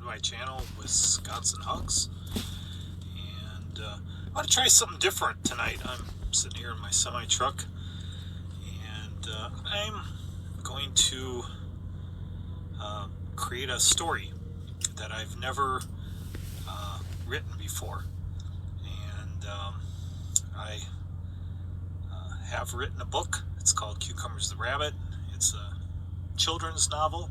my channel with Scots and Hugs. And I want to try something different tonight. I'm sitting here in my semi-truck, and I'm going to create a story that I've never written before. And I have written a book. It's called Cucumbers the Rabbit. It's a children's novel,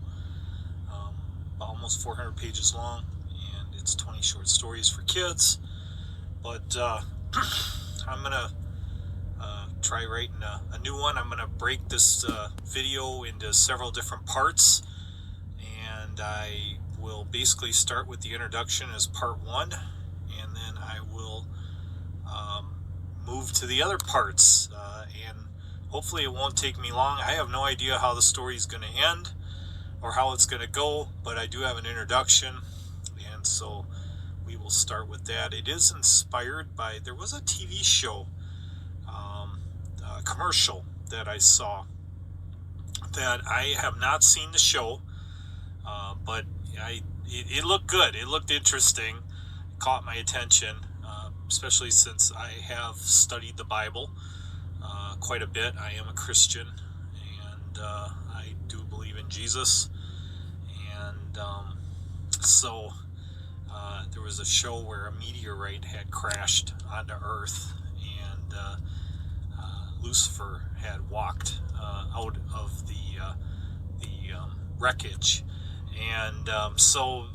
almost 400 pages long, and it's 20 short stories for kids. But I'm gonna try writing a new one. I'm gonna break this video into several different parts, and I will basically start with the introduction as part one, and then I will move to the other parts, and hopefully it won't take me long. I have no idea how the story is going to end or how it's going to go, but I do have an introduction, and so we will start with that. It is inspired by, there was a TV show, a commercial that I saw that I have not seen the show, but it looked good. It looked interesting. It caught my attention, especially since I have studied the Bible quite a bit. I am a Christian, and I do believe in Jesus. And so there was a show where a meteorite had crashed onto Earth, and Lucifer had walked out of the wreckage. And so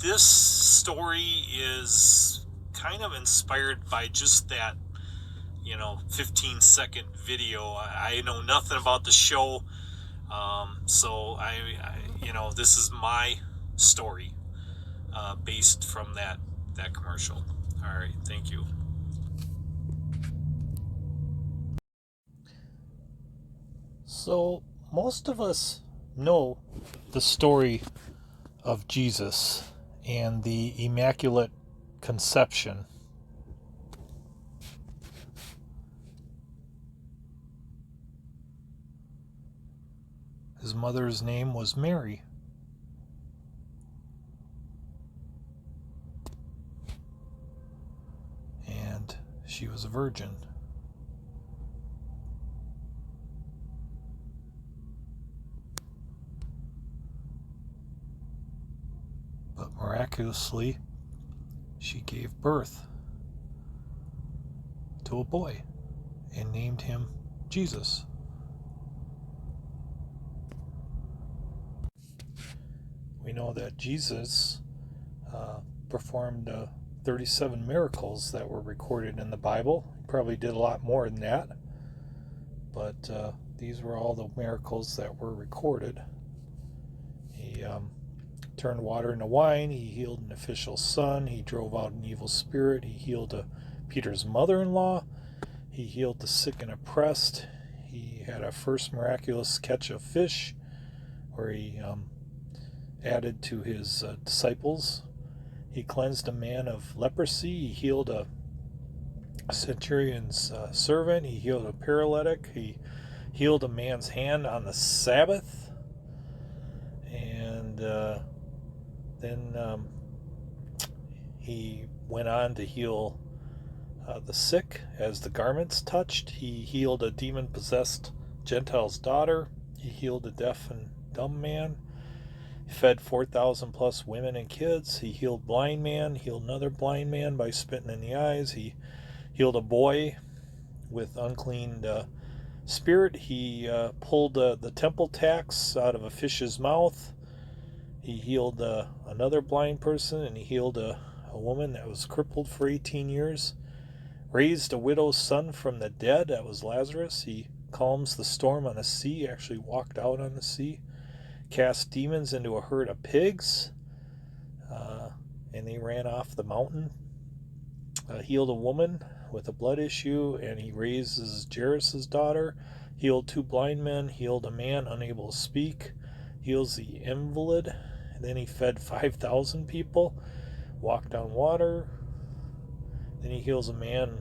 this story is kind of inspired by just that 15-second video. I know nothing about the show, so I this is my story based from that commercial. All right, thank you. So most of us know the story of Jesus and the Immaculate Conception. His mother's name was Mary. And she was a virgin. But miraculously, she gave birth to a boy and named him Jesus. We know that Jesus performed 37 miracles that were recorded in the Bible. He probably did a lot more than that, but these were all the miracles that were recorded. He turned water into wine. He healed an official's son. He drove out an evil spirit. He healed Peter's mother-in-law. He healed the sick and oppressed. He had a first miraculous catch of fish where he added to his disciples. He cleansed a man of leprosy. He healed a centurion's servant. He healed a paralytic. He healed a man's hand on the Sabbath. And then he went on to heal the sick as the garments touched. He healed a demon-possessed Gentile's daughter. He healed a deaf and dumb man. He fed 4,000 plus women and kids. He healed blind man, healed another blind man by spitting in the eyes. He healed a boy with unclean spirit. He pulled the temple tax out of a fish's mouth. He healed another blind person, and he healed a woman that was crippled for 18 years. Raised a widow's son from the dead, that was Lazarus. He calms the storm on the sea, actually walked out on the sea. Cast demons into a herd of pigs, and they ran off the mountain. Healed a woman with a blood issue, and he raises Jairus' daughter. Healed 2 blind men. Healed a man unable to speak. Heals the invalid. And then he fed 5,000 people. Walked on water. Then he heals a man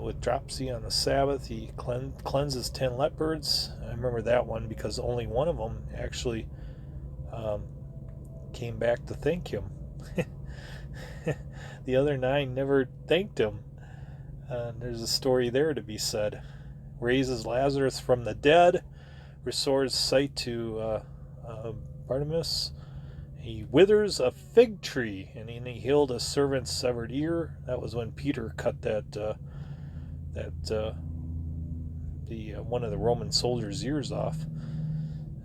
with dropsy on the Sabbath. He cleanses 10 leopards. I remember that one because only one of them actually came back to thank him. The other 9 never thanked him. There's a story there to be said. Raises Lazarus from the dead, restores sight to Bartimaeus. He withers a fig tree, and he healed a servant's severed ear. That was when Peter cut one of the Roman soldiers' ears off,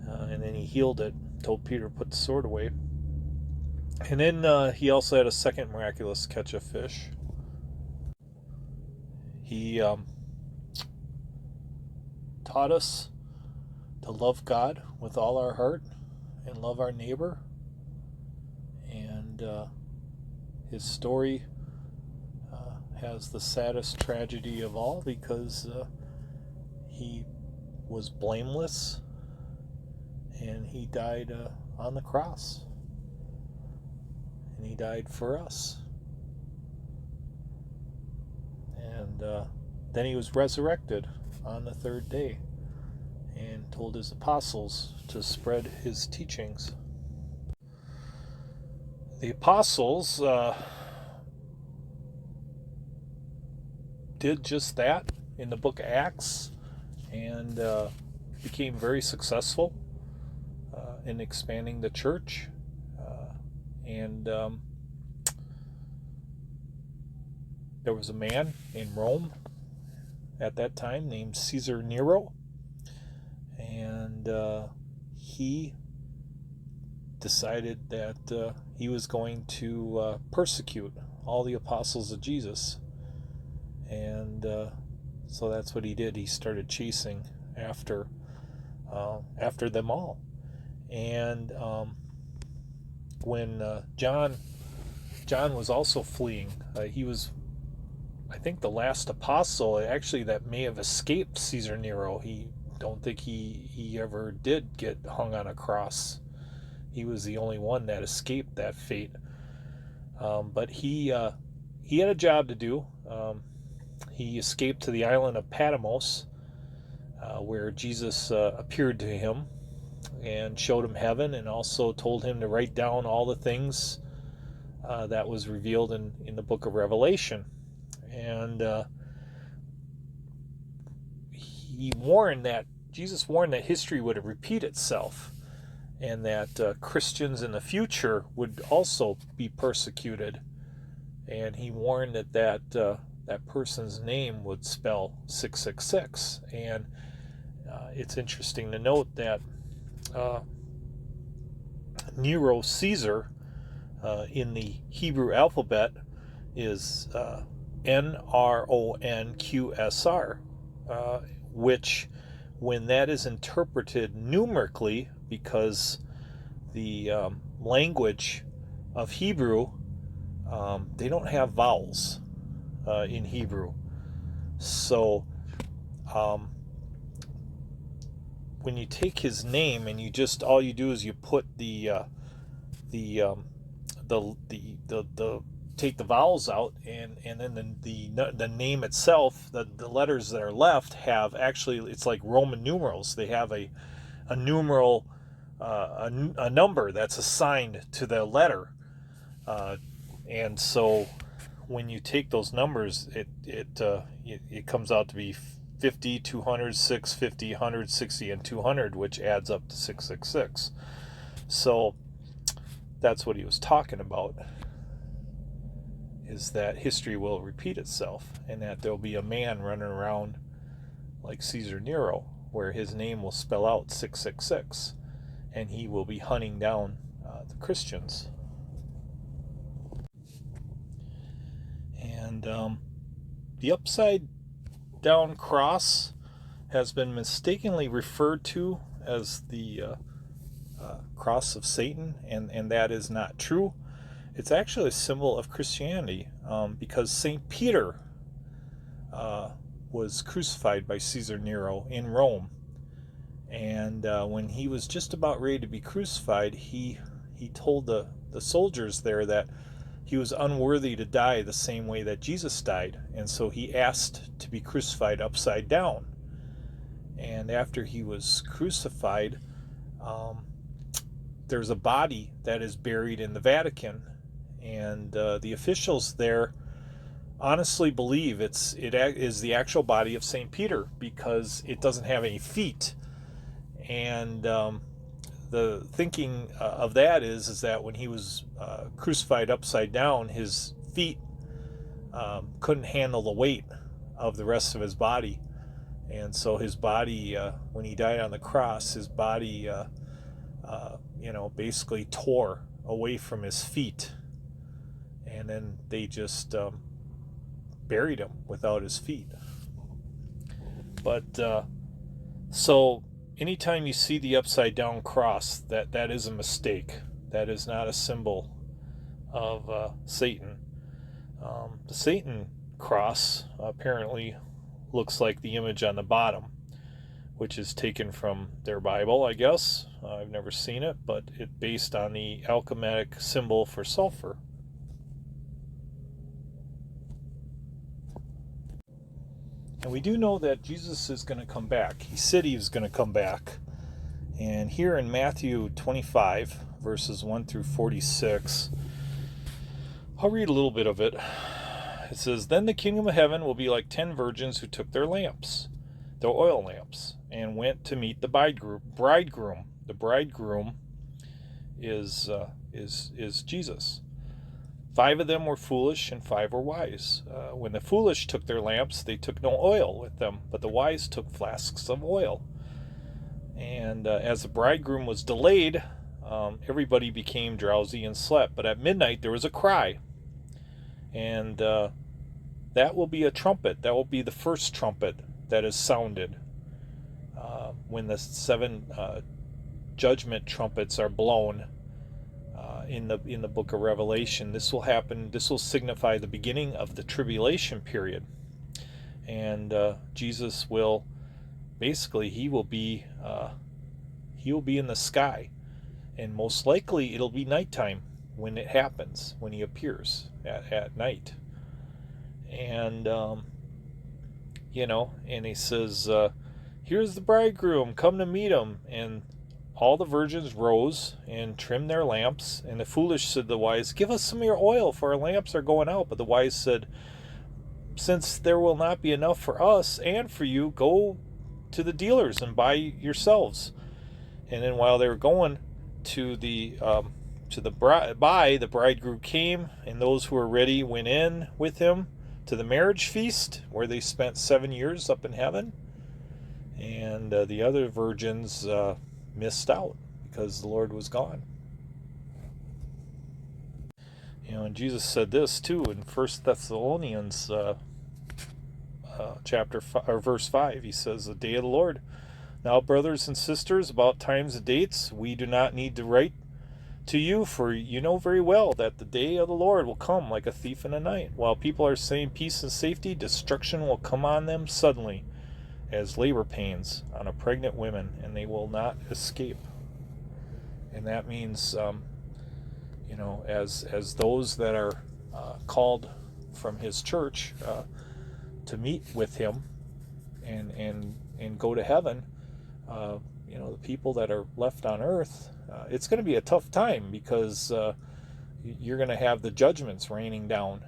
and then he healed it. Told Peter to put the sword away. And then he also had a second miraculous catch of fish. He taught us to love God with all our heart and love our neighbor. And his story has the saddest tragedy of all, because he was blameless and he died on the cross. And he died for us. And then he was resurrected on the 3rd day and told his apostles to spread his teachings. The apostles did just that in the book of Acts, and became very successful in expanding the church. And there was a man in Rome at that time named Caesar Nero, and he decided that he was going to persecute all the apostles of Jesus. And so that's what he did. He started chasing after them all. And when John was also fleeing, he was, I think, the last apostle actually that may have escaped Caesar Nero. Don't think he ever did get hung on a cross. He was the only one that escaped that fate. But he had a job to do. He escaped to the island of Patmos, where Jesus appeared to him and showed him heaven, and also told him to write down all the things that was revealed in the book of Revelation. And Jesus warned that history would repeat itself, and that Christians in the future would also be persecuted. And he warned that person's name would spell 666. And it's interesting to note that Nero Caesar in the Hebrew alphabet is Nronqsr, which, when that is interpreted numerically, because the language of Hebrew, they don't have vowels in Hebrew. So when you take his name and all you do is you put take the vowels out, and then the name itself, the letters that are left have, actually, it's like Roman numerals. They have a numeral, a number that's assigned to the letter, and so when you take those numbers, it comes out to be 50, 200, 650, 100, 60, and 200, which adds up to 666. So that's what he was talking about, is that history will repeat itself, and that there'll be a man running around like Caesar Nero, where his name will spell out 666, and he will be hunting down the Christians. And the upside down cross has been mistakenly referred to as the cross of Satan, and that is not true. It's actually a symbol of Christianity, because St. Peter was crucified by Caesar Nero in Rome. And when he was just about ready to be crucified, he told the soldiers there that he was unworthy to die the same way that Jesus died. And so he asked to be crucified upside down. And after he was crucified, there's a body that is buried in the Vatican, and the officials there honestly believe it is the actual body of St. Peter because it doesn't have any feet. And the thinking of that is that when he was crucified upside down, his feet couldn't handle the weight of the rest of his body. And so his body, when he died on the cross, his body, basically tore away from his feet. And then they just buried him without his feet. But so anytime you see the upside down cross, that is a mistake. That is not a symbol of Satan. The Satan cross apparently looks like the image on the bottom, which is taken from their Bible, I guess. I've never seen it, but it's based on the alchemic symbol for sulfur. And we do know that Jesus is going to come back. He said he was going to come back. And here in Matthew 25, verses 1 through 46, I'll read a little bit of it. It says, "Then the kingdom of heaven will be like 10 virgins who took their lamps, their oil lamps, and went to meet the bridegroom." The bridegroom is Jesus. 5 of them were foolish and 5 were wise. When the foolish took their lamps, they took no oil with them, but the wise took flasks of oil. And as the bridegroom was delayed, everybody became drowsy and slept. But at midnight there was a cry. And that will be a trumpet. That will be the first trumpet that is sounded when the 7 judgment trumpets are blown in the book of Revelation. This will happen. This will signify the beginning of the tribulation period. And Jesus will basically he will be in the sky, and most likely it'll be nighttime when it happens, when he appears at night. And and he says, "Here's the bridegroom, come to meet him." And all the virgins rose and trimmed their lamps. And the foolish said to the wise, "Give us some of your oil, for our lamps are going out." But the wise said, "Since there will not be enough for us and for you, go to the dealers and buy yourselves." And then while they were going to the bridegroom came, and those who were ready went in with him to the marriage feast, where they spent 7 years up in heaven. And the other virgins missed out because the Lord was gone. And Jesus said this too in 1 Thessalonians chapter 5, or verse 5. He says, "The day of the Lord. Now, brothers and sisters, about times and dates, we do not need to write to you, for you know very well that the day of the Lord will come like a thief in the night. While people are saying peace and safety, destruction will come on them suddenly, as labor pains on a pregnant woman, and they will not escape." And that means, as those that are called from his church to meet with him and go to heaven, the people that are left on earth, it's going to be a tough time because you're going to have the judgments raining down,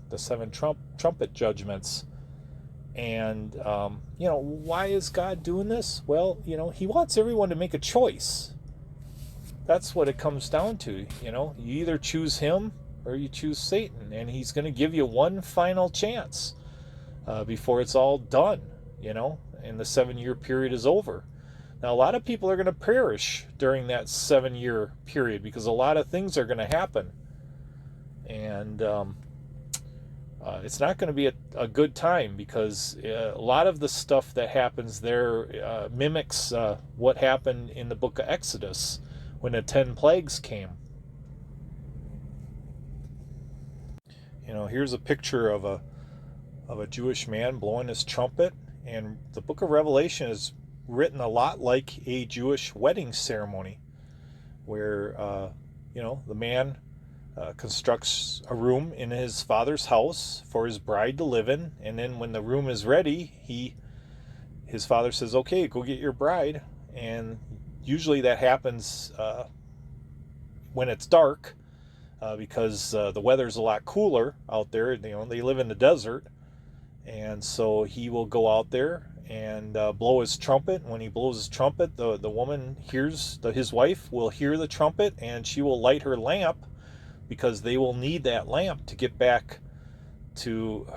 the 7 trumpet judgments. And, why is God doing this? Well, he wants everyone to make a choice. That's what it comes down to. You either choose him or you choose Satan, and he's going to give you one final chance before it's all done, and the 7-year period is over. Now, a lot of people are going to perish during that 7-year period because a lot of things are going to happen. And it's not going to be a good time because a lot of the stuff that happens there mimics what happened in the book of Exodus when the 10 plagues came. Here's a picture of a Jewish man blowing his trumpet, and the book of Revelation is written a lot like a Jewish wedding ceremony, where the man constructs a room in his father's house for his bride to live in, and then when the room is ready, his father says, "Okay, go get your bride," and Usually that happens when it's dark, because the weather's a lot cooler out there. They live in the desert, and so he will go out there and blow his trumpet. When he blows his trumpet, the woman hears, his wife will hear the trumpet, and she will light her lamp, because they will need that lamp to get back to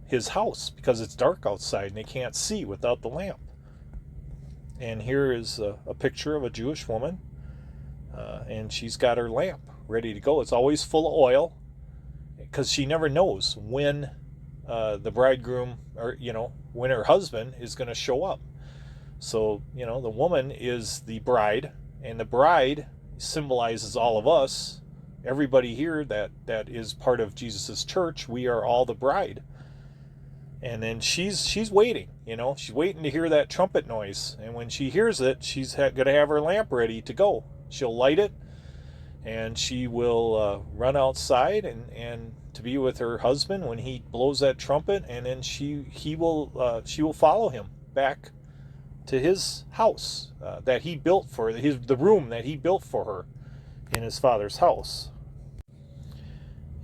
his house, because it's dark outside and they can't see without the lamp. And here is a picture of a Jewish woman, and she's got her lamp ready to go. It's always full of oil, because she never knows when the bridegroom, or when her husband is going to show up. So the woman is the bride, and the bride symbolizes all of us. Everybody here that is part of Jesus's church, we are all the bride. And then she's waiting, she's waiting to hear that trumpet noise. And when she hears it, she's going to have her lamp ready to go. She'll light it, and she will run outside and to be with her husband when he blows that trumpet. And then she will follow him back to his house that he built for the room that he built for her in his Father's house.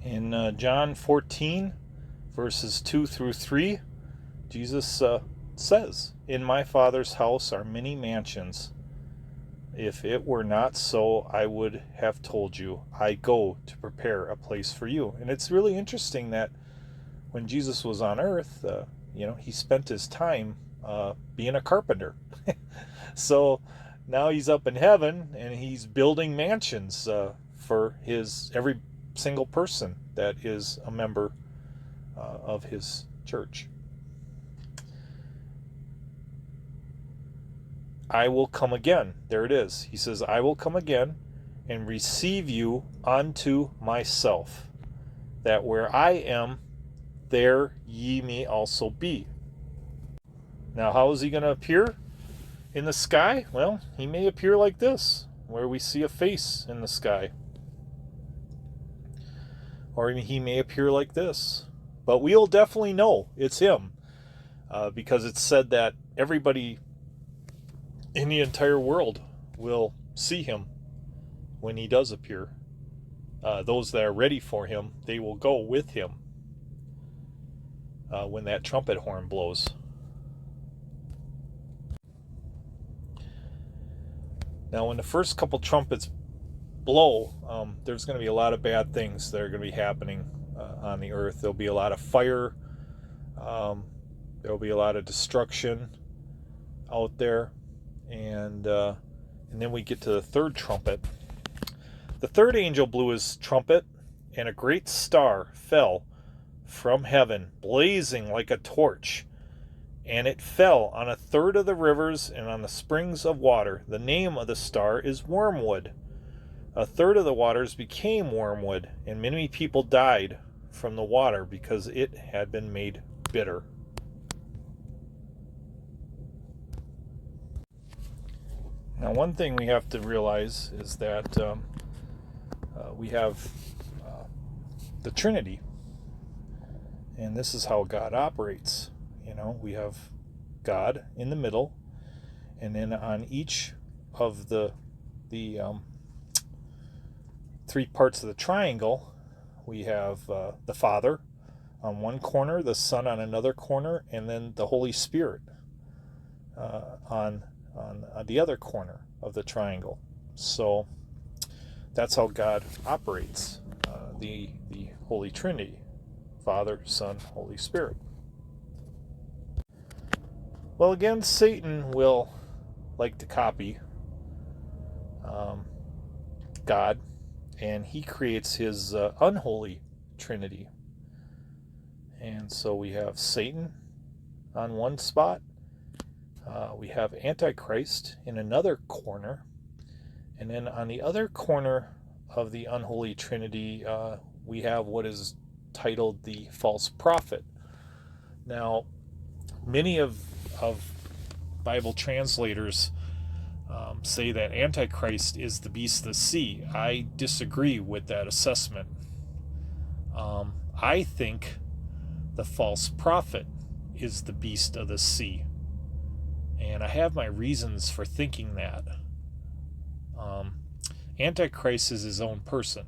In John 14, verses 2 through 3, Jesus says, "In my Father's house are many mansions. If it were not so, I would have told you. I go to prepare a place for you." And it's really interesting that when Jesus was on earth, he spent his time being a carpenter. So now he's up in heaven, and he's building mansions for every single person that is a member of his church. I will come again. There it is. He says, "I will come again and receive you unto myself, that where I am, there ye may also be." Now, how is he going to appear in the sky? Well, he may appear like this, where we see a face in the sky. Or he may appear like this. But we'll definitely know it's him, because it's said that everybody in the entire world will see him when he does appear. Those that are ready for him, they will go with him when that trumpet horn blows. Now, when the first couple trumpets blow, there's going to be a lot of bad things that are going to be happening on the earth. There'll be a lot of fire. There'll be a lot of destruction out there. And then we get to the third trumpet. The third angel blew his trumpet, and a great star fell from heaven, blazing like a torch. And it fell on a third of the rivers and on the springs of water. The name of the star is Wormwood. A third of the waters became wormwood, and many people died from the water because it had been made bitter. Now, one thing we have to realize is that we have the Trinity, and this is how God operates. We have God in the middle, and then on each of the three parts of the triangle, we have the Father on one corner, the Son on another corner, and then the Holy Spirit on the other corner of the triangle. So that's how God operates, the Holy Trinity, Father, Son, Holy Spirit. Well, again, Satan will like to copy God, and he creates his unholy Trinity. And so we have Satan on one spot, we have Antichrist in another corner, and then on the other corner of the unholy Trinity, we have what is titled the false prophet. Now, many of Bible translators say that Antichrist is the beast of the sea. I disagree with that assessment. I think the false prophet is the beast of the sea. And I have my reasons for thinking that. Antichrist is his own person.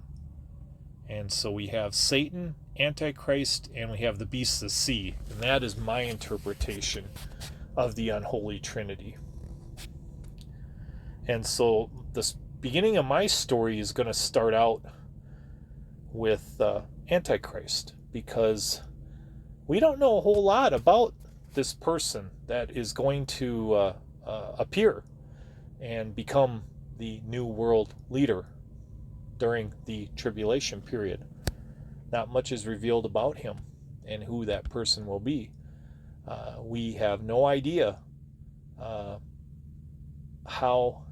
And so we have Satan, Antichrist, and we have the beast of the sea. And that is my interpretation of the unholy trinity. And so the beginning of my story is going to start out with Antichrist, because we don't know a whole lot about this person that is going to appear and become the new world leader during the tribulation period. Not much is revealed about him and who that person will be. We have no idea how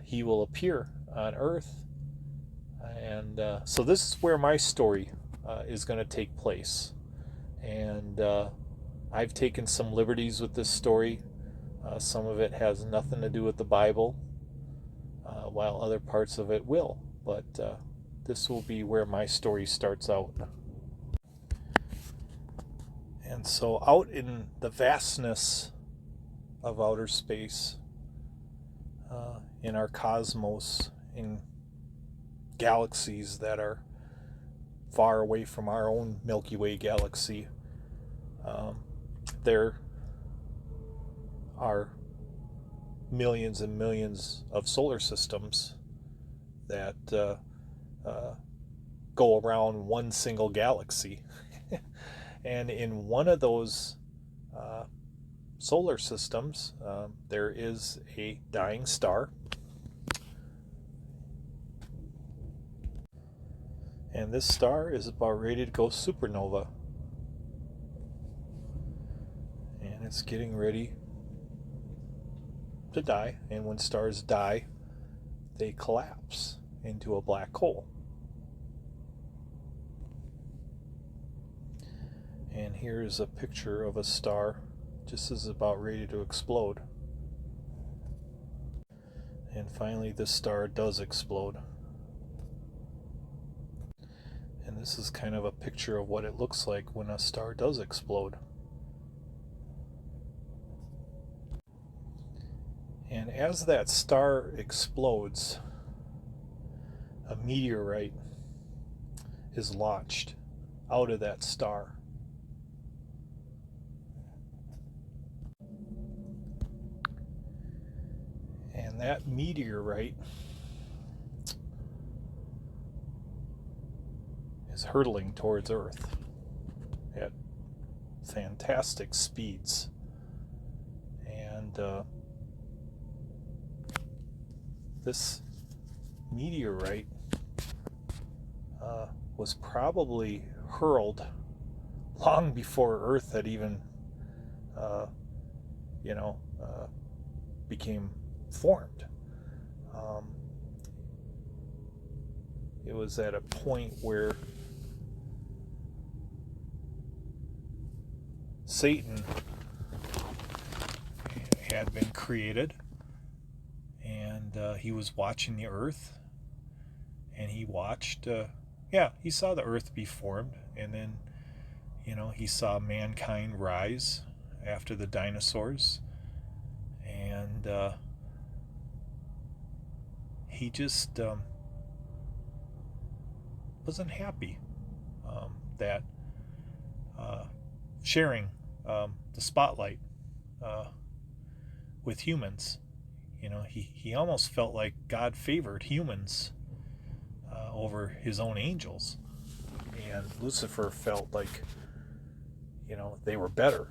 he will appear on earth. And so this is where my story is going to take place. And I've taken some liberties with this story. Some of it has nothing to do with the Bible, while other parts of it will. But this will be where my story starts out. And so out in the vastness of outer space, in our cosmos, in galaxies that are far away from our own Milky Way galaxy, there are millions and millions of solar systems that go around one single galaxy. And in one of those solar systems, there is a dying star. And this star is about ready to go supernova. And it's getting ready to die. And when stars die, they collapse into a black hole. And here's a picture of a star just as about ready to explode. And finally this star does explode. And this is kind of a picture of what it looks like when a star does explode. And as that star explodes, a meteorite is launched out of that star. And that meteorite is hurtling towards Earth at fantastic speeds. And this meteorite was probably hurled long before Earth had even, became formed. It was at a point where Satan had been created, and he was watching the earth, and he watched, he saw the earth be formed, and then, he saw mankind rise after the dinosaurs, and he just wasn't happy that sharing the spotlight with humans. He almost felt like God favored humans over his own angels. And Lucifer felt like, they were better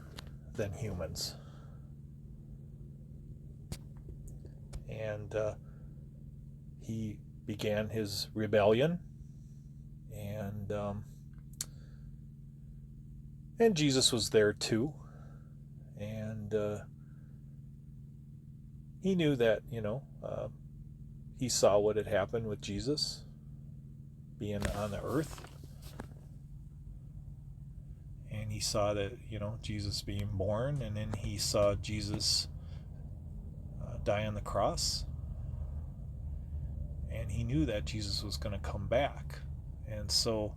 than humans. And he began his rebellion. And Jesus was there too. And he knew that, he saw what had happened with Jesus being on the earth. And he saw that, Jesus being born, and then he saw Jesus die on the cross. And he knew that Jesus was going to come back. And so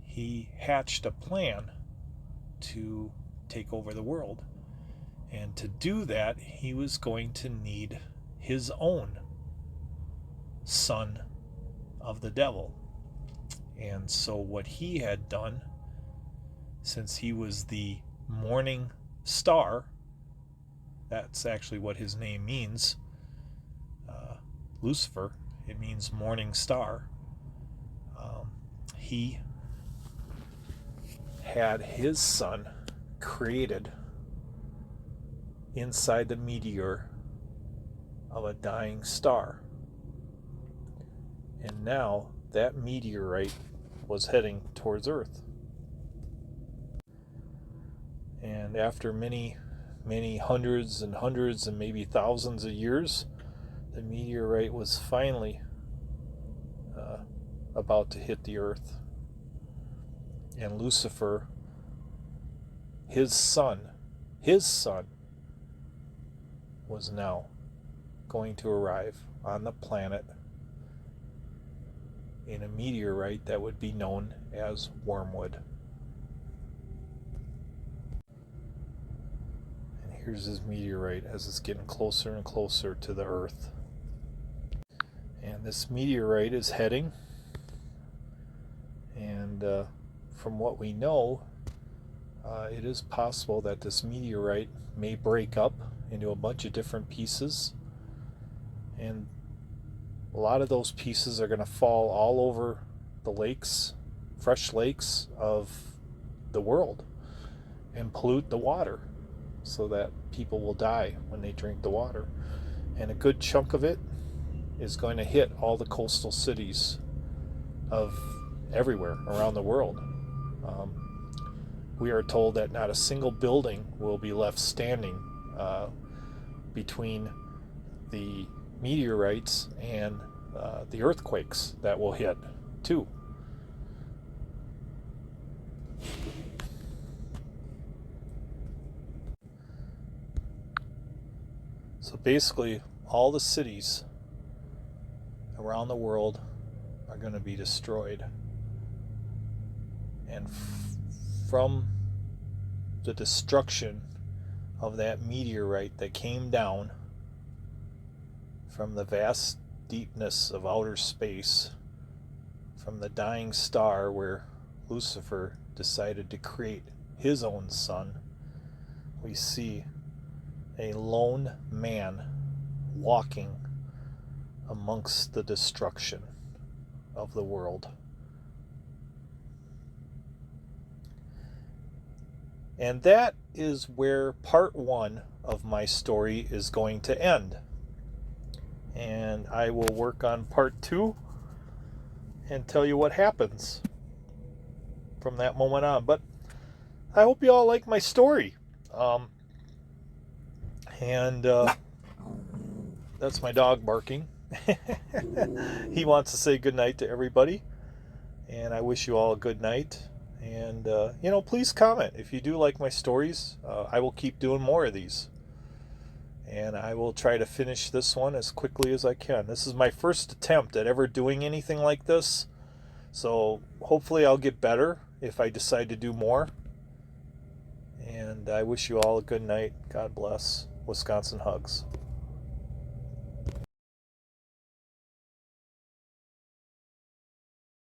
he hatched a plan to take over the world. And to do that, he was going to need his own son of the devil. And so what he had done, since he was the morning star, that's actually what his name means, Lucifer, it means morning star. He had his son created inside the meteor of a dying star. And now that meteorite was heading towards Earth. And after many hundreds and hundreds and maybe thousands of years, the meteorite was finally about to hit the Earth. And Lucifer, his son, was now going to arrive on the planet in a meteorite that would be known as wormwood. And here's his meteorite as it's getting closer and closer to the Earth. And this meteorite is heading, and from what we know, it is possible that this meteorite may break up into a bunch of different pieces, and a lot of those pieces are going to fall all over the lakes, fresh lakes of the world, and pollute the water so that people will die when they drink the water. And a good chunk of it is going to hit all the coastal cities of everywhere around the world. We are told that not a single building will be left standing between the meteorites and the earthquakes that will hit too. So basically, all the cities around the world are going to be destroyed. And from the destruction of that meteorite that came down from the vast deepness of outer space, from the dying star where Lucifer decided to create his own son, we see a lone man walking amongst the destruction of the world. And that is where part 1 of my story is going to end. And I will work on part 2 and tell you what happens from that moment on. But I hope you all like my story. That's my dog barking. He wants to say good night to everybody. And I wish you all a good night. And, please comment if you do like my stories. I will keep doing more of these. And I will try to finish this one as quickly as I can. This is my first attempt at ever doing anything like this. So hopefully I'll get better if I decide to do more. And I wish you all a good night. God bless. Wisconsin hugs.